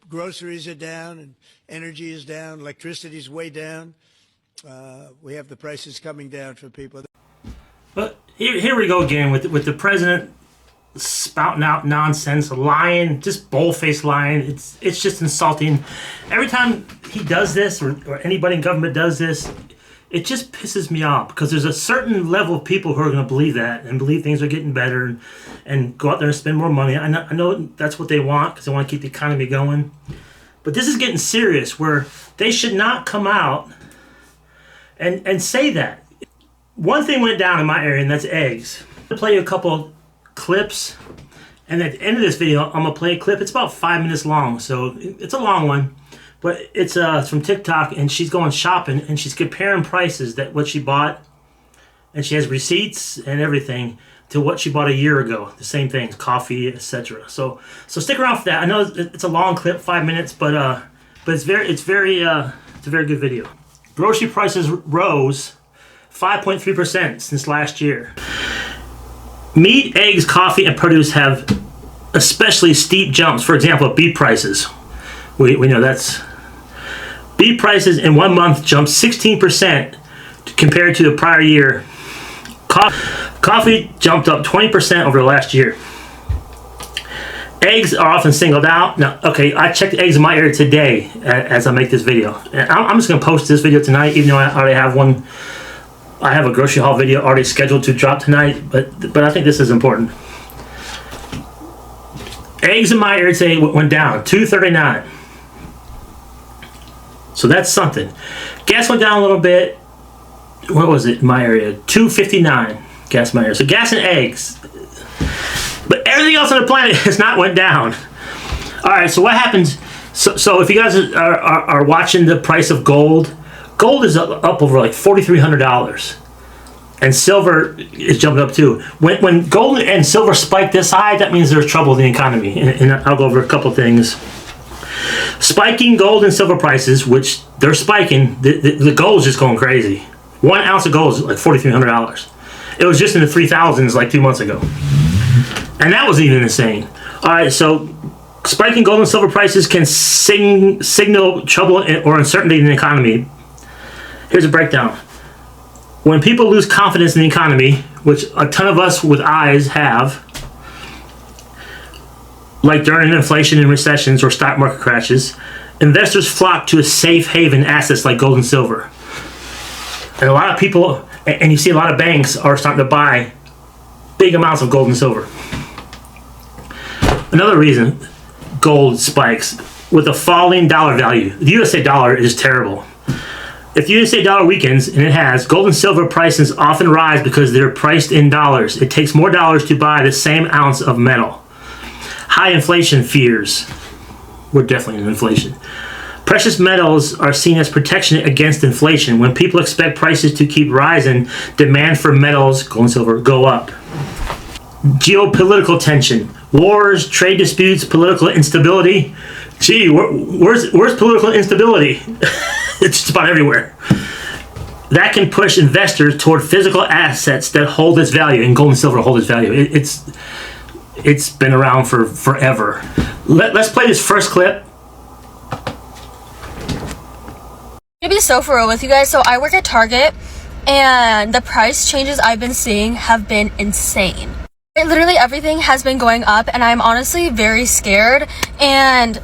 groceries are down and energy is down, electricity is way down. We have the prices coming down for people. But here we go again with the president spouting out nonsense, lying, just bold-faced lying. It's just insulting. Every time he does this, or anybody in government does this, it just pisses me off, because there's a certain level of people who are going to believe that and believe things are getting better and go out there and spend more money. I know that's what they want, because they want to keep the economy going. But this is getting serious, where they should not come out and say that. One thing went down in my area, and that's eggs. I'm going to play you a couple clips, and at the end of this video, I'm going to play a clip. It's about 5 minutes long, so it's a long one. But it's from TikTok, and she's going shopping, and she's comparing prices, that what she bought, and she has receipts and everything, to what she bought a year ago. The same things, coffee, etc. So stick around for that. I know it's a long clip, 5 minutes, but it's a very good video. Grocery prices rose 5.3% since last year. Meat, eggs, coffee, and produce have especially steep jumps. For example, beef prices. We know that's... Beef prices in 1 month jumped 16% compared to the prior year. Coffee jumped up 20% over the last year. Eggs are often singled out. Now, okay, I checked eggs in my area today as I make this video. And I'm just going to post this video tonight, even though I already have one. I have a grocery haul video already scheduled to drop tonight, but I think this is important. Eggs in my area today went down, $2.39. So that's something. Gas went down a little bit. What was it in my area? $2.59 gas in my area. So gas and eggs. But everything else on the planet has not went down. All right, so what happens? So if you guys are watching the price of gold, gold is up over like $4,300. And silver is jumping up too. When gold and silver spike this high, that means there's trouble in the economy. And I'll go over a couple things. Spiking gold and silver prices, which they're spiking, the gold is just going crazy. 1 ounce of gold is like $4,300. It was just in the 3,000s like 2 months ago. And that was even insane. All right, so spiking gold and silver prices can signal trouble or uncertainty in the economy. Here's a breakdown. When people lose confidence in the economy, which a ton of us with eyes have, like during inflation and recessions or stock market crashes, investors flock to a safe haven assets like gold and silver. And a lot of people, and you see a lot of banks are starting to buy big amounts of gold and silver. Another reason gold spikes, with a falling dollar value. The USA dollar is terrible. If the USA dollar weakens, and it has, gold and silver prices often rise because they're priced in dollars. It takes more dollars to buy the same ounce of metal. High inflation fears. We're definitely in inflation. Precious metals are seen as protection against inflation. When people expect prices to keep rising, demand for metals, gold and silver, go up. Geopolitical tension. Wars, trade disputes, political instability. Gee, where's political instability? It's just about everywhere. That can push investors toward physical assets that hold its value, and gold and silver hold its value. It's been around for forever. Let's play this first clip. To be so for real with you guys, so I work at Target, and the price changes I've been seeing have been insane. Literally everything has been going up, and I'm honestly very scared. And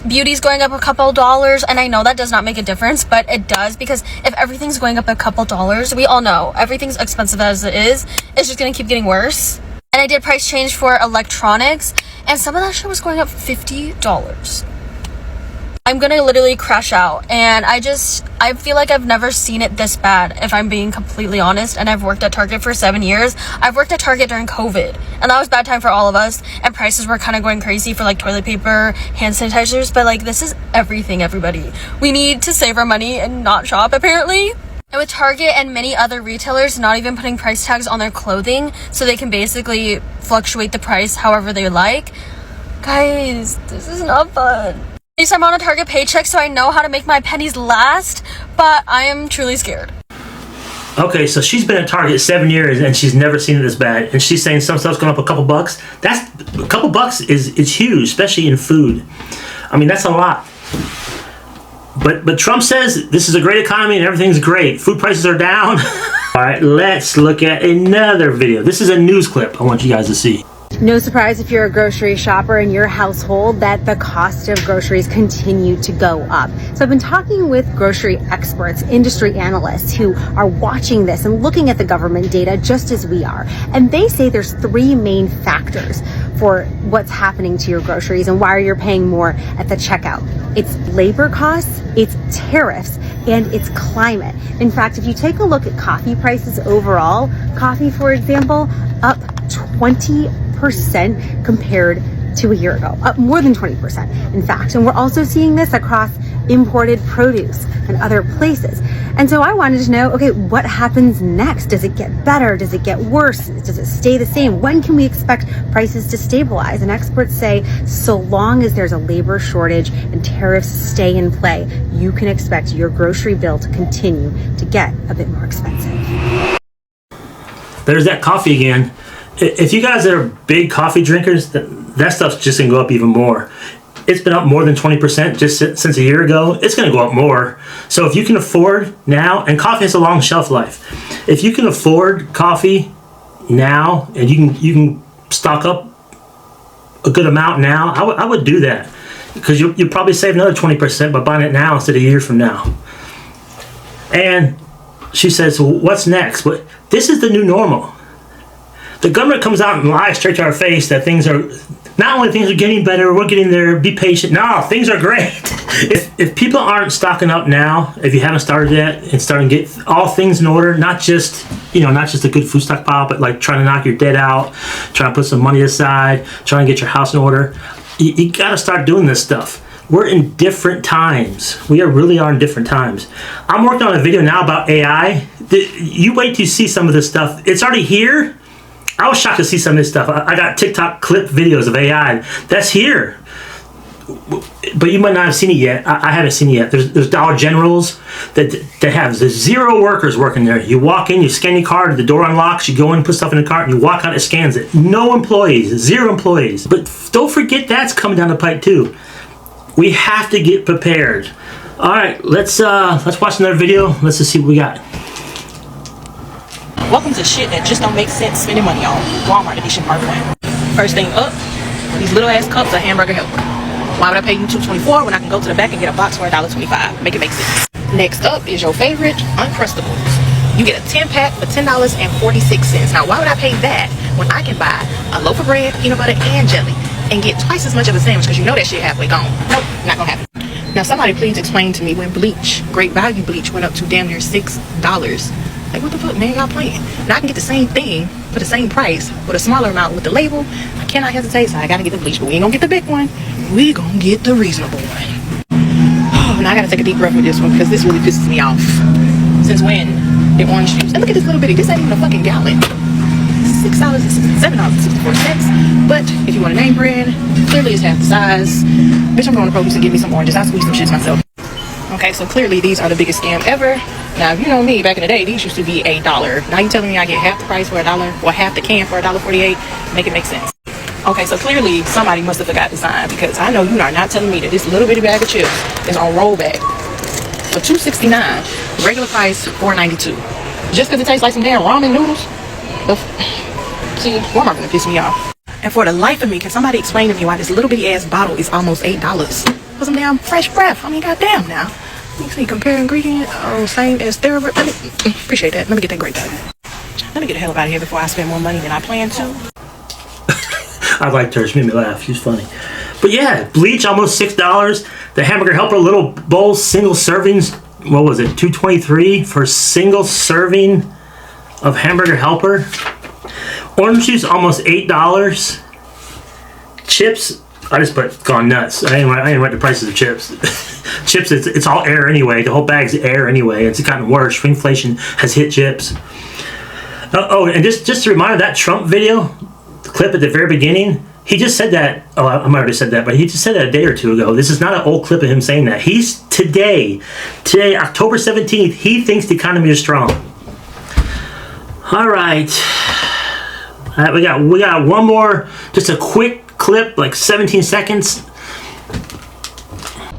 beauty's going up a couple dollars, and I know that does not make a difference, but it does, because if everything's going up a couple dollars, we all know everything's expensive as it is. It's just gonna keep getting worse. And I did price change for electronics, and some of that shit was going up $50. I'm gonna literally crash out, and I feel like I've never seen it this bad, if I'm being completely honest. And I've worked at Target for 7 years. I've worked at Target during COVID, and that was a bad time for all of us, and prices were kind of going crazy for like toilet paper, hand sanitizers, but like this is everything, everybody. We need to save our money and not shop, apparently. And with Target and many other retailers not even putting price tags on their clothing, so they can basically fluctuate the price however they like. Guys, this is not fun. At least I'm on a Target paycheck, so I know how to make my pennies last, but I am truly scared. Okay, so she's been at Target 7 years, and she's never seen it this bad. And she's saying some stuff's going up a couple bucks. A couple bucks is huge, especially in food. I mean, that's a lot. But Trump says this is a great economy and everything's great. Food prices are down. All right, let's look at another video. This is a news clip I want you guys to see. No surprise if you're a grocery shopper in your household that the cost of groceries continue to go up. So I've been talking with grocery experts, industry analysts who are watching this and looking at the government data just as we are. And they say there's three main factors for what's happening to your groceries and why you're paying more at the checkout. It's labor costs, it's tariffs, and it's climate. In fact, if you take a look at coffee prices overall, coffee, for example, up 20% compared to a year ago, up more than 20%, in fact. And we're also seeing this across imported produce and other places. And so I wanted to know, okay, what happens next? Does it get better? Does it get worse? Does it stay the same? When can we expect prices to stabilize? And experts say, so long as there's a labor shortage and tariffs stay in play, you can expect your grocery bill to continue to get a bit more expensive. There's that coffee again. If you guys are big coffee drinkers, that stuff's just gonna go up even more. It's been up more than 20% just since a year ago. It's gonna go up more. So if you can afford now, and coffee has a long shelf life. If you can afford coffee now, and you can stock up a good amount now, I would do that. Because you'll probably save another 20% by buying it now instead of a year from now. And she says, so what's next? This is the new normal. The government comes out and lies straight to our face that things are, not only things are getting better, we're getting there, be patient. No, things are great. If people aren't stocking up now, if you haven't started yet, and starting to get all things in order, not just a good food stockpile, but like trying to knock your debt out, trying to put some money aside, trying to get your house in order, you gotta start doing this stuff. We're in different times. We really are in different times. I'm working on a video now about AI. You wait till you see some of this stuff. It's already here. I was shocked to see some of this stuff. I got TikTok clip videos of AI. That's here. But you might not have seen it yet. I haven't seen it yet. There's Dollar Generals that have zero workers working there. You walk in, you scan your card, the door unlocks, you go in, put stuff in the cart, and you walk out, it scans it. No employees, zero employees. But don't forget that's coming down the pipe too. We have to get prepared. All right, let's watch another video. Let's just see what we got. Welcome to shit that just don't make sense spending money on. Walmart edition part 1. First thing up, these little ass cups of hamburger helper. Why would I pay you $2.24 when I can go to the back and get a box for $1.25? Make it make sense. Next up is your favorite Uncrustables. You get a 10-pack for $10.46. Now why would I pay that when I can buy a loaf of bread, peanut butter, and jelly and get twice as much of a sandwich because you know that shit halfway gone? Nope, not gonna happen. Now somebody please explain to me when bleach, great value bleach, went up to damn near $6. Like, what the fuck, man, y'all playing? Now I can get the same thing for the same price with a smaller amount with the label. I cannot hesitate, so I gotta get the bleach, but we ain't gonna get the big one. We gonna get the reasonable one. Oh, now I gotta take a deep breath with this one because this really pisses me off. Since when the orange juice, and look at this little bitty, this ain't even a fucking gallon. $7.64. But if you want a name brand, clearly it's half the size. Bitch, I'm going to produce and get me some oranges. I'll squeeze some shits myself. Okay, so clearly these are the biggest scam ever. Now, if you know me, back in the day, these used to be $1. Now you telling me I get half the price for $1, or half the can for $1.48? Make it make sense. Okay, so clearly somebody must have forgot to sign, because I know you are not telling me that this little bitty bag of chips is on rollback for $2.69. Regular price $4.92. Just because it tastes like some damn ramen noodles? See, Walmart gonna piss me off. And for the life of me, can somebody explain to me why this little bitty ass bottle is almost $8 for some damn fresh breath? I mean, goddamn now. You see, compare ingredient, same as Therabrand. Appreciate that. Let me get that great value. Let me get the hell out of here before I spend more money than I plan to. I liked her. She made me laugh. She was funny. But yeah, bleach almost $6. The hamburger helper little bowl single servings. What was it? $2.23 for single serving of hamburger helper. Orange juice almost $8. Chips. I just put gone nuts. I didn't write the prices of chips. Chips, it's all air anyway. The whole bag's air anyway. It's gotten worse. Shrinkflation has hit chips. Oh, and just a reminder, that Trump video, the clip at the very beginning, he just said that. Oh, I might have already said that, but he just said that a day or two ago. This is not an old clip of him saying that. He's today, October 17th, he thinks the economy is strong. All right. We got one more, just a quick clip, like 17 seconds.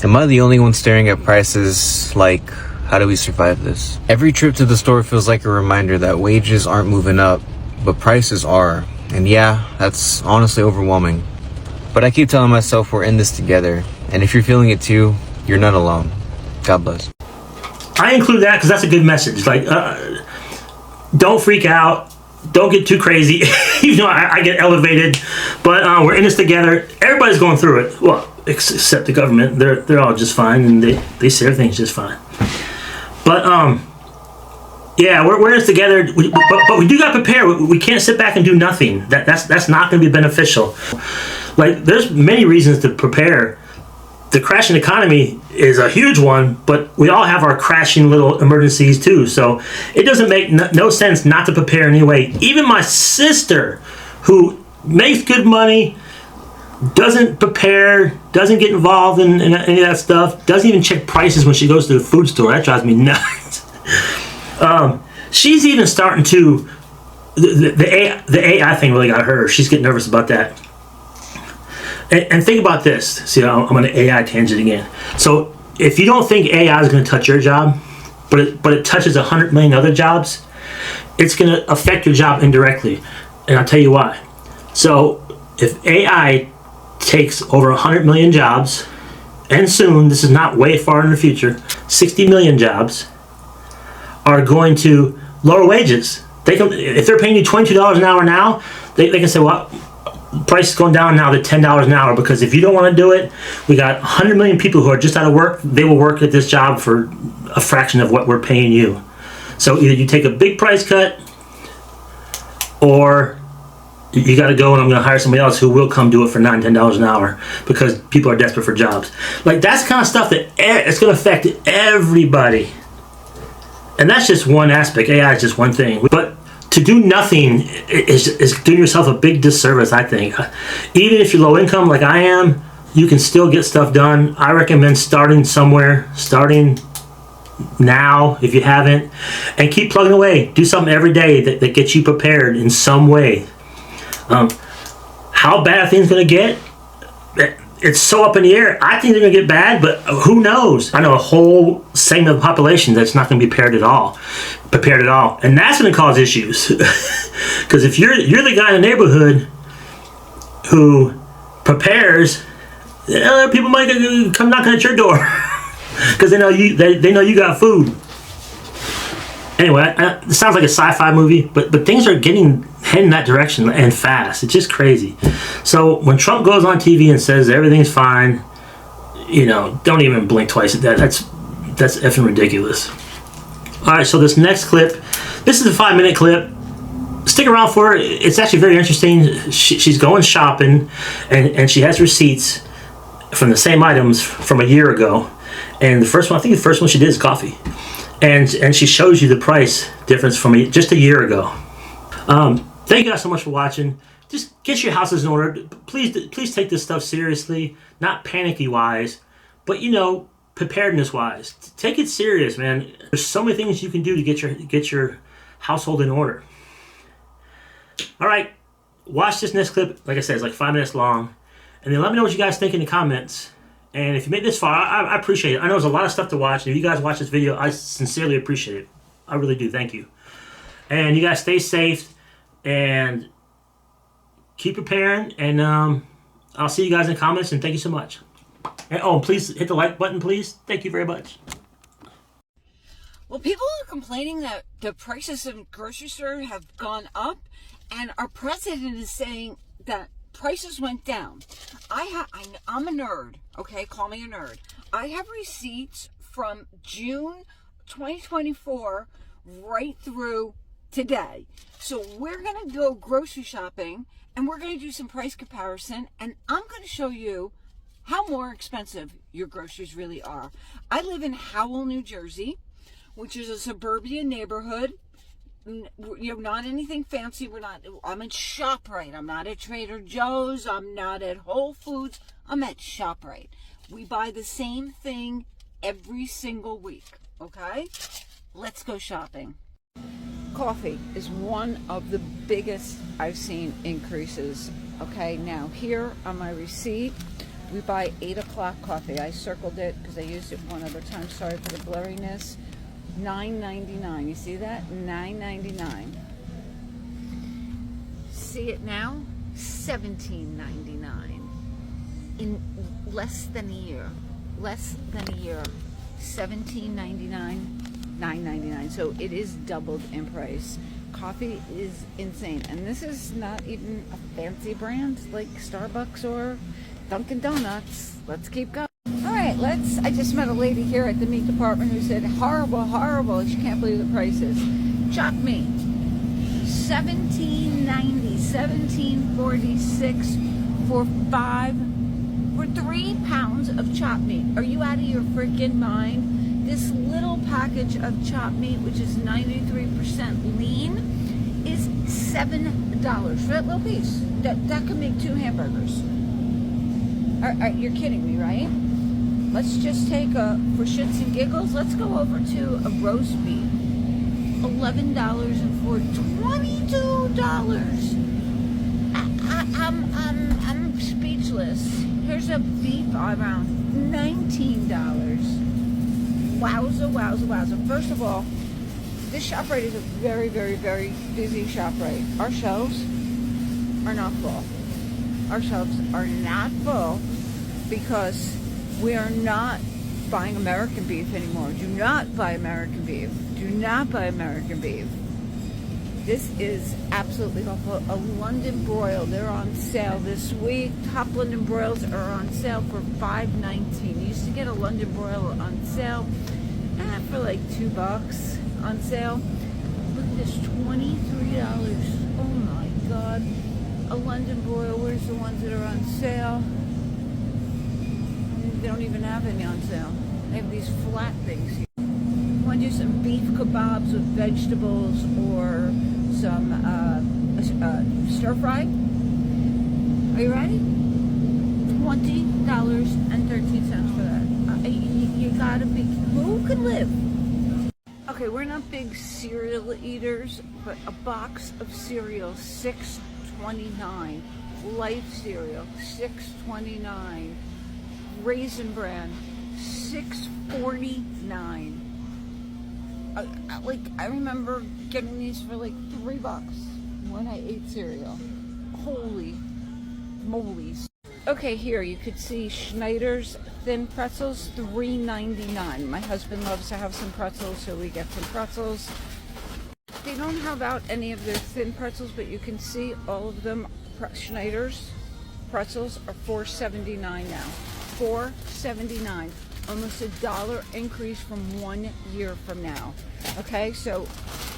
Am I the only one staring at prices like, how do we survive this? Every trip to the store feels like a reminder that wages aren't moving up, but prices are. And yeah, that's honestly overwhelming. But I keep telling myself we're in this together. And if you're feeling it too, you're not alone. God bless. I include that because that's a good message. Like, don't freak out. Don't get too crazy. Even though I get elevated, but we're in this together. Everybody's going through it. Well, except the government. They're all just fine, and they say everything's just fine. But yeah, we're in this together. But we do got to prepare. We can't sit back and do nothing. That's not going to be beneficial. Like, there's many reasons to prepare. The crashing economy is a huge one, but we all have our crashing little emergencies too. So it doesn't make no sense not to prepare in any way. Even my sister, who makes good money, doesn't prepare, doesn't get involved in any of that stuff, doesn't even check prices when she goes to the food store. That drives me nuts. She's even starting to, the AI thing really got her. She's getting nervous about that. And think about this. See, I'm on an AI tangent again. So if you don't think AI is going to touch your job, but it touches 100 million other jobs, it's going to affect your job indirectly. And I'll tell you why. So if AI takes over 100 million jobs, and soon, this is not way far in the future, 60 million jobs are going to lower wages. They can, if they're paying you $22 an hour now, they can say, well, price is going down now to $10 an hour, because if you don't want to do it, we got 100 million people who are just out of work. They will work at this job for a fraction of what we're paying you. So either you take a big price cut, or you got to go and I'm going to hire somebody else who will come do it for $9, $10 an hour, because people are desperate for jobs. Like, that's the kind of stuff that it's going to affect everybody. And that's just one aspect. AI is just one thing. But to do nothing is doing yourself a big disservice, I think. Even if you're low income like I am, you can still get stuff done. I recommend starting somewhere, starting now if you haven't, and keep plugging away. Do something every day that gets you prepared in some way. How bad are things going to get? It's so up in the air. I think they're going to get bad, but who knows? I know a whole segment of the population that's not going to be prepared at all. And that's going to cause issues. Because if you're the guy in the neighborhood who prepares, people might come knocking at your door because they know you got food. Anyway, it sounds like a sci-fi movie, but things are heading in that direction, and fast. It's just crazy. So when Trump goes on TV and says everything's fine, don't even blink twice at that. That's effing ridiculous. All right, so this next clip, this is a 5-minute clip. Stick around for it. It's actually very interesting. She's going shopping, and she has receipts from the same items from a year ago. And I think the first one she did is coffee. And she shows you the price difference from just a year ago. Thank you guys so much for watching. Just get your houses in order. Please take this stuff seriously, not panicky wise, but preparedness wise. Take it serious, man. There's so many things you can do to get your household in order. All right, watch this next clip. Like I said, it's like 5 minutes long, and then let me know what you guys think in the comments. And if you made this far, I appreciate it. I know there's a lot of stuff to watch. If you guys watch this video, I sincerely appreciate it. I really do. Thank you. And you guys stay safe and keep preparing. And I'll see you guys in the comments. And thank you so much. And please hit the like button, please. Thank you very much. Well, people are complaining that the prices in grocery stores have gone up, and our president is saying that prices went down. I'm a nerd, okay? Call me a nerd. I have receipts from June 2024 right through today. So we're going to go grocery shopping, and we're going to do some price comparison, and I'm going to show you how more expensive your groceries really are. I live in Howell, New Jersey, which is a suburban neighborhood. Not anything fancy. I'm at ShopRite. I'm not at Trader Joe's. I'm not at Whole Foods. I'm at ShopRite. We buy the same thing every single week, okay? Let's go shopping. Coffee is one of the biggest I've seen increases, okay? Now, here on my receipt, We buy 8 o'clock coffee. I circled it because I used it one other time. Sorry for the blurriness. $9.99. You see that? $9.99. See it now? $17.99. In less than a year. Less than a year. $17.99. $9.99. So it is doubled in price. Coffee is insane. And this is not even a fancy brand like Starbucks or Dunkin' Donuts. Let's keep going. All right, I just met a lady here at the meat department who said, horrible, horrible. She can't believe the prices. Chopped meat, $17.90, $17.46 for 3 pounds of chopped meat. Are you out of your freaking mind? This little package of chopped meat, which is 93% lean, is $7 for that little piece. That could make 2 hamburgers. You're kidding me, right? Let's just take for shits and giggles, let's go over to a roast beef. $11 and $22. I'm speechless. Here's a beef around $19. Wowza, wowza, wowza. First of all, this ShopRite is a very, very, very busy ShopRite. Our shelves are not full. Our shelves are not full because we are not buying American beef anymore. Do not buy American beef. Do not buy American beef. This is absolutely awful. A London broil, they're on sale this week. Top London broils are on sale for $5.19. You used to get a London broil on sale for like $2 on sale. Look at this, $23. Oh my God. A London broil, where's the ones that are on sale? They don't even have any on sale. They have these flat things here. Want to do some beef kebabs with vegetables or some stir fry? Are you ready? $20.13 for that. You gotta be. Who could live? Okay, we're not big cereal eaters, but a box of cereal, $6.29. Life cereal, $6.29. Raisin Bran, $6.49. I remember getting these for like $3 when I ate cereal. Holy moly. Okay, here you could see Schneider's thin pretzels, $3.99. My husband loves to have some pretzels, so we get some pretzels. They don't have out any of their thin pretzels, but you can see all of them. Schneider's pretzels are $4.79 now. $4.79. Almost $1 increase from 1 year from now. Okay, so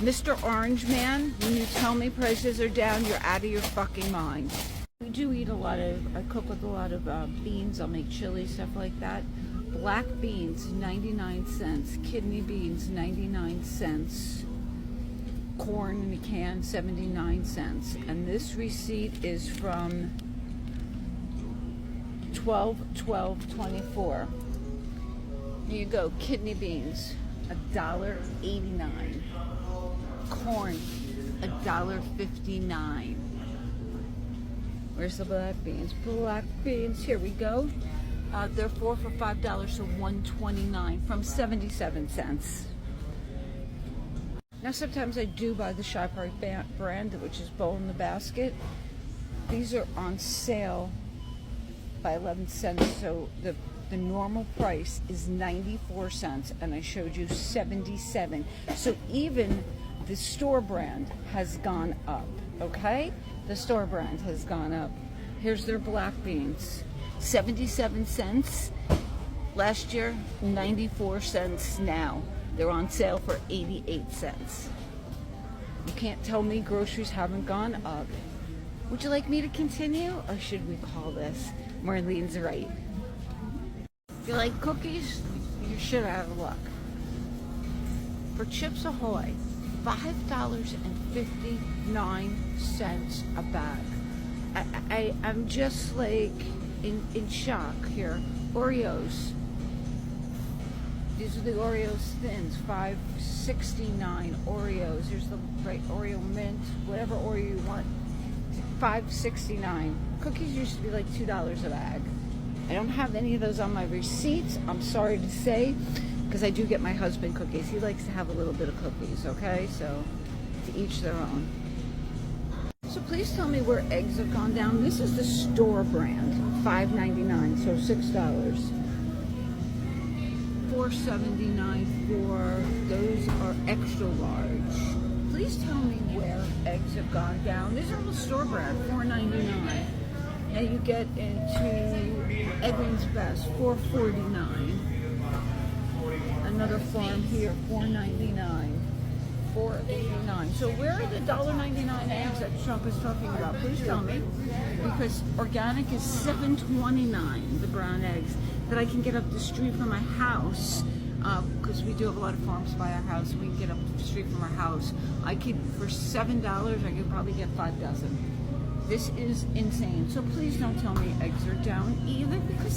Mr. Orange Man, when you tell me prices are down, you're out of your fucking mind. We do eat I cook with a lot of beans. I'll make chili, stuff like that. Black beans, 99 cents. Kidney beans, 99 cents. Corn in a can, 79 cents. And this receipt is from 12/12/24. Here you go, kidney beans, $1.89. Corn, $1.59. Where's the black beans? Black beans, here we go. They're 4 for $5, so $1.29 from 77 cents. Now sometimes I do buy the ShopRite brand, which is Bowl in the Basket. These are on sale by 11 cents, so the normal price is 94 cents, and I showed you 77. So even the store brand has gone up, okay? The store brand has gone up. Here's their black beans, 77 cents. Last year, 94 cents now. They're on sale for 88 cents. You can't tell me groceries haven't gone up. Would you like me to continue, or should we call this Marlene's Right? If you like cookies, you're shit out of luck. For Chips Ahoy, $5.59 a bag. I'm just like in shock here. Oreos. These are the Oreos thins, $5.69 Oreos. Here's the right Oreo mint, whatever Oreo you want. $5.69. Cookies used to be like $2 a bag. I don't have any of those on my receipts, I'm sorry to say, because I do get my husband cookies. He likes to have a little bit of cookies, okay? So, to each their own. So please tell me where eggs have gone down. This is the store brand, $5.99, so $6. $4.79 for those are extra large. Please tell me where eggs have gone down. These are all store brand, $4.99. Now you get into Edwin's Best, $4.49. Another farm here, $4.99. $4.89. So where are the $1.99 eggs that Trump is talking about? Please tell me. Because organic is $7.29, the brown eggs, that I can get up the street from my house, because we do have a lot of farms by our house. We can get up the street from our house. I could, for $7, I could probably get 5 dozen. This is insane. So please don't tell me eggs are down either, because